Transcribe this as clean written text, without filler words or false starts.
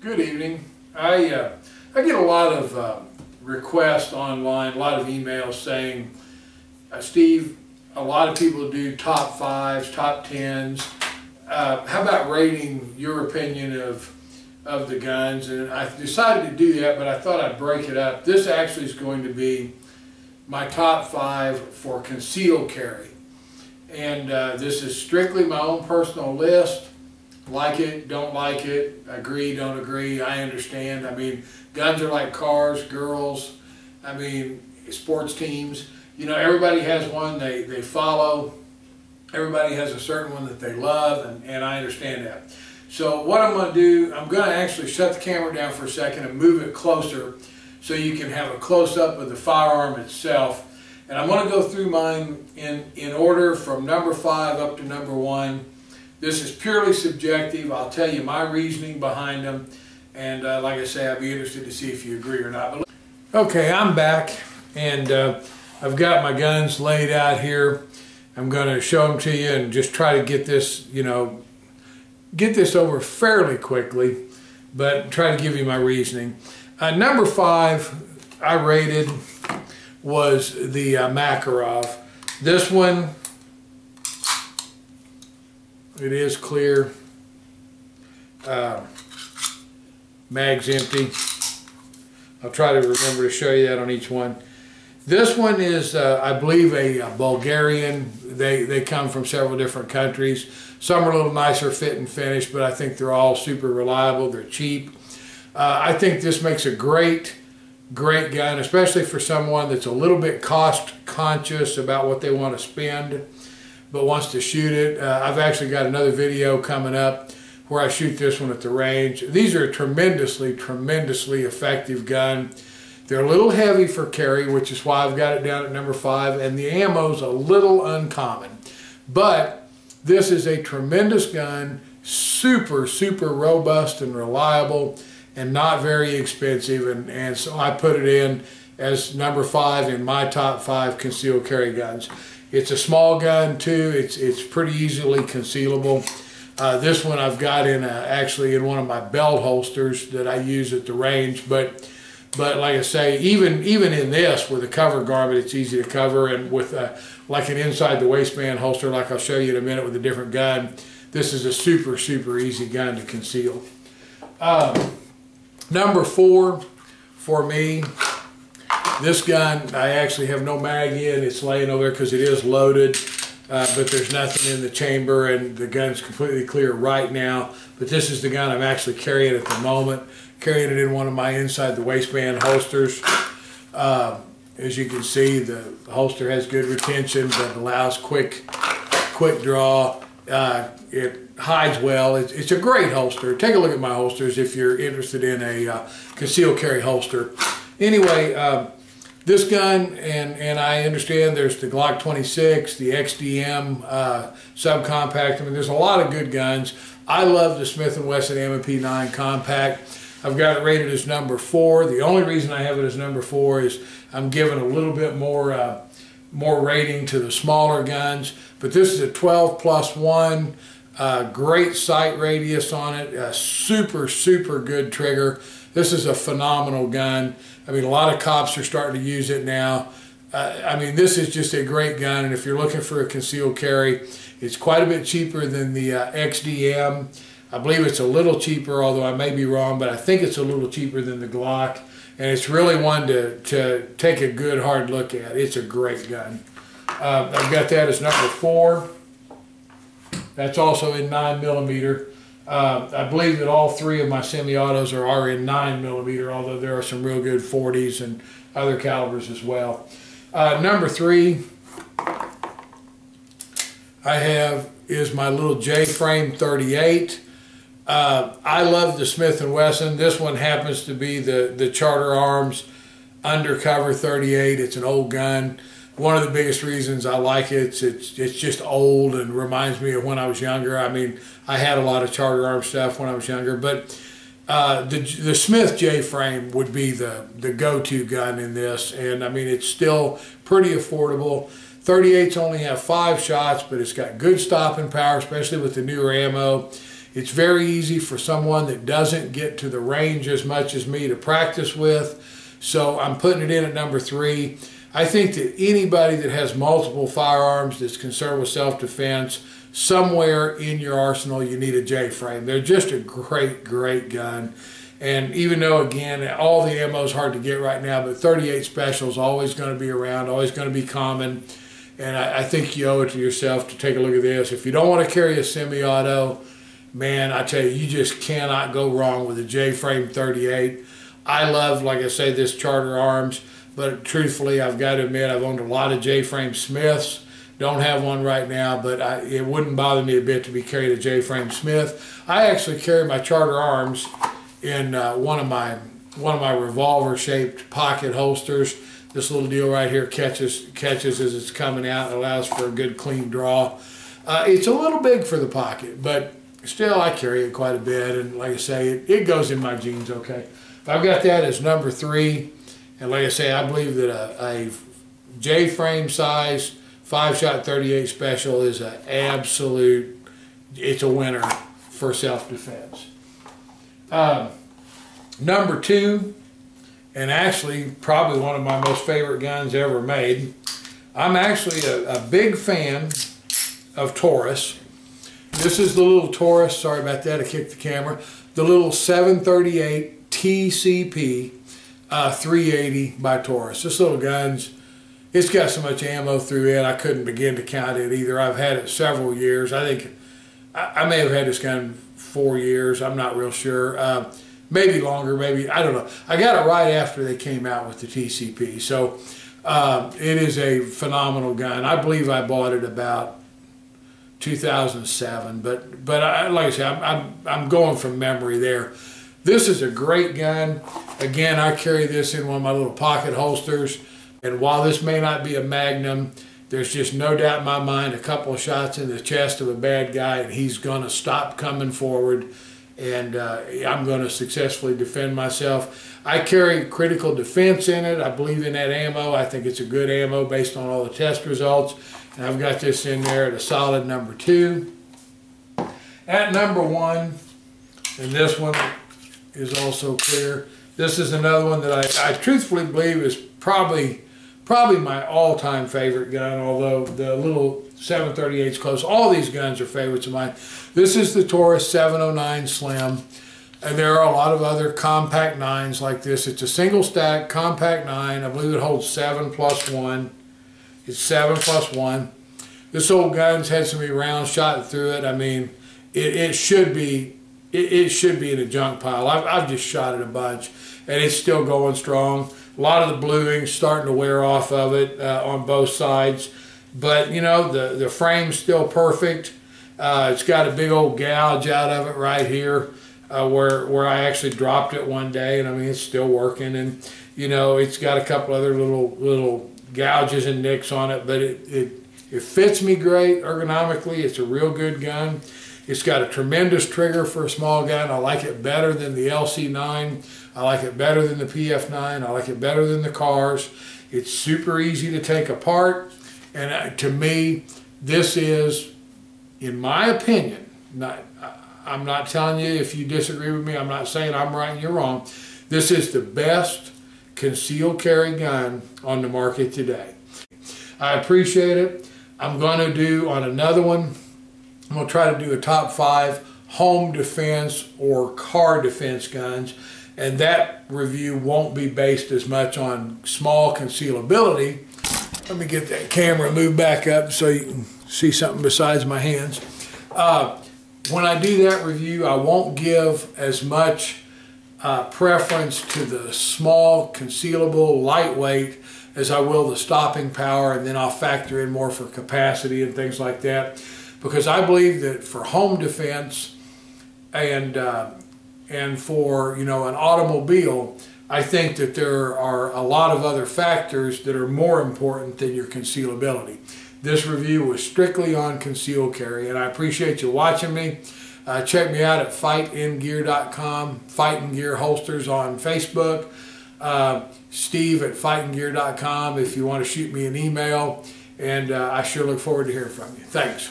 Good evening. I get a lot of requests online, a lot of emails saying, Steve, a lot of people do top fives, top tens. How about rating your opinion of the guns? And I decided to do that, but I thought I'd break it up. This actually is going to be my top five for concealed carry. And this is strictly my own personal list. Like it, don't like it, agree, don't agree, I understand. I mean, guns are like cars, girls, I mean, sports teams. You know, everybody has one they follow. Everybody has a certain one that they love, and I understand that. So what I'm going to do, I'm going to actually shut the camera down for a second and move it closer so you can have a close-up of the firearm itself. And I'm going to go through mine in order from number 5 up to number 1. This is purely subjective. I'll tell you my reasoning behind them, and like I say, I'd be interested to see if you agree or not. Okay, I'm back, and I've got my guns laid out here. I'm going to show them to you and just try to get this, get this over fairly quickly, but try to give you my reasoning. Number 5 I rated was the Makarov. This one, it is clear, mag's empty. I'll try to remember to show you that on each one. This one is, I believe, a Bulgarian. They come from several different countries. Some are a little nicer fit and finish, but I think they're all super reliable. They're cheap. I think this makes a great gun, especially for someone that's a little bit cost conscious about what they want to spend, but wants to shoot it. I've actually got another video coming up where I shoot this one at the range. These are a tremendously effective gun. They're a little heavy for carry, which is why I've got it down at number 5, and the ammo's a little uncommon. But this is a tremendous gun, super robust and reliable, and not very expensive, and so I put it in as number 5 in my top 5 concealed carry guns. It's a small gun too. It's pretty easily concealable. This one I've got in actually in one of my belt holsters that I use at the range. But like I say, even in this with a cover garment, it's easy to cover, and with like an inside the waistband holster, like I'll show you in a minute with a different gun, this is a super easy gun to conceal. Number 4 for me. This gun, I actually have no mag in. It's laying over there because it is loaded, but there's nothing in the chamber, and the gun's completely clear right now. But this is the gun I'm actually carrying at the moment. Carrying it in one of my inside the waistband holsters. As you can see, the holster has good retention, but allows quick draw. It hides well. It's a great holster. Take a look at my holsters if you're interested in a concealed carry holster. Anyway, this gun, and I understand there's the Glock 26, the XDM subcompact. I mean, there's a lot of good guns. I love the Smith & Wesson M&P 9 compact. I've got it rated as number 4. The only reason I have it as number 4 is I'm giving a little bit more rating to the smaller guns. But this is a 12+1, great sight radius on it, a super good trigger. This is a phenomenal gun. I mean, a lot of cops are starting to use it now. I mean, this is just a great gun, and if you're looking for a concealed carry, it's quite a bit cheaper than the XDM. I believe it's a little cheaper, although I may be wrong, but I think it's a little cheaper than the Glock, and it's really one to take a good hard look at. It's a great gun. I've got that as number 4. That's also in 9mm. I believe that all 3 of my semi-autos are in 9mm, although there are some real good 40s and other calibers as well. Number 3 I have is my little J-frame 38. I love the Smith & Wesson. This one happens to be the Charter Arms Undercover 38. It's an old gun. One of the biggest reasons I like it, it's just old and reminds me of when I was younger. I mean, I had a lot of Charter Arms stuff when I was younger, but the Smith J-frame would be the go-to gun in this, and I mean, it's still pretty affordable. 38s only have 5 shots, but it's got good stopping power, especially with the newer ammo. It's very easy for someone that doesn't get to the range as much as me to practice with. So I'm putting it in at number 3. I think that anybody that has multiple firearms that's concerned with self-defense, somewhere in your arsenal you need a J-frame. They're just a great, great gun. And even though, again, all the ammo is hard to get right now, but 38 Special is always going to be around, always going to be common. And I think you owe it to yourself to take a look at this. If you don't want to carry a semi-auto, man, I tell you, you just cannot go wrong with a J-frame 38. I love, like I say, this Charter Arms, but truthfully, I've got to admit, I've owned a lot of J-frame Smiths. Don't have one right now, but it wouldn't bother me a bit to be carried a J-frame Smith. I actually carry my Charter Arms in one of my revolver-shaped pocket holsters. This little deal right here catches as it's coming out. It allows for a good clean draw. It's a little big for the pocket, but still I carry it quite a bit, and like I say, it goes in my jeans okay. I've got that as number 3, and like I say, I believe that a J-frame size 5-shot 38 Special is an absolute, it's a winner for self-defense. Number 2, and actually probably one of my most favorite guns ever made, I'm actually a big fan of Taurus. This is the little Taurus, sorry about that, I kicked the camera, the little 738 TCP 380 by Taurus. This little gun's, it's got so much ammo through it, I couldn't begin to count it either. I've had it several years. I think I may have had this gun 4 years, I'm not real sure. Maybe longer, maybe, I don't know. I got it right after they came out with the TCP. So it is a phenomenal gun. I believe I bought it about 2007, but like I said, I'm going from memory there. This is a great gun. Again, I carry this in one of my little pocket holsters, and while this may not be a Magnum, there's just no doubt in my mind a couple of shots in the chest of a bad guy and he's going to stop coming forward, and I'm going to successfully defend myself. I carry critical defense in it. I believe in that ammo. I think it's a good ammo based on all the test results. And I've got this in there at a solid number 2. At number 1, and this one is also clear, this is another one that I truthfully believe is probably my all-time favorite gun, although the little 738 is close. All these guns are favorites of mine. This is the Taurus 709 Slim, and there are a lot of other compact 9s like this. It's a single stack compact 9. I believe it holds 7 plus 1. It's 7 plus 1. This old gun's had so many rounds shot through it. I mean, it should be in a junk pile. I've just shot it a bunch, and it's still going strong. A lot of the bluing's starting to wear off of it on both sides, but you know, the frame's still perfect. It's got a big old gouge out of it right here where I actually dropped it one day, and I mean, it's still working. And you know, it's got a couple other little gouges and nicks on it, but it fits me great ergonomically. It's a real good gun. It's got a tremendous trigger for a small gun. I like it better than the LC9. I like it better than the PF9. I like it better than the cars. It's super easy to take apart. And to me, this is, in my opinion, I'm not telling you if you disagree with me. I'm not saying I'm right and you're wrong. This is the best concealed carry gun on the market today. I appreciate it. I'm going to do on another one, I'm going to try to do a top 5 home defense or car defense guns, and that review won't be based as much on small concealability. Let me get that camera moved back up so you can see something besides my hands. When I do that review, I won't give as much preference to the small, concealable, lightweight as I will the stopping power, and then I'll factor in more for capacity and things like that. Because I believe that for home defense and for, you know, an automobile, I think that there are a lot of other factors that are more important than your concealability. This review was strictly on concealed carry, and I appreciate you watching me. Check me out at fightingear.com, Fighting Gear Holsters on Facebook, Steve at fightingear.com if you want to shoot me an email, and I sure look forward to hearing from you. Thanks.